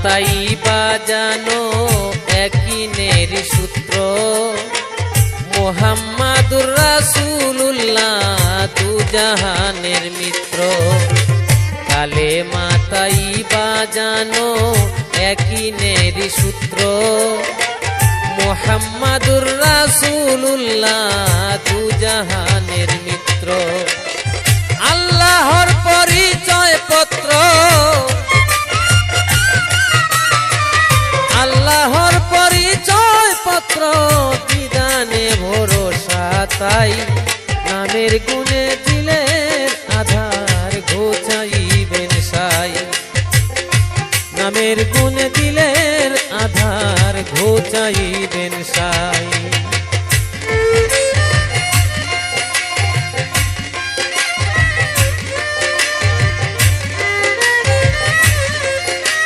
মাতাই বাজানো একইনের সূত্র মুহাম্মাদুর রাসূলুল্লাহ দুজাহানের মিত্র কালে মাতাই বাজানো একইনের সূত্র মুহাম্মাদুর রাসূলুল্লাহ দুজাহানের মিত্র আল্লাহর পরিচয় পত্র আল্লাহর পরিচয় পত্র বিধানে ভরসা তাই নামের গুণে দিলের আধার ঘোচাইবেন সাই নামের গুণে দিলের আধার ঘোচাইবেন সাই।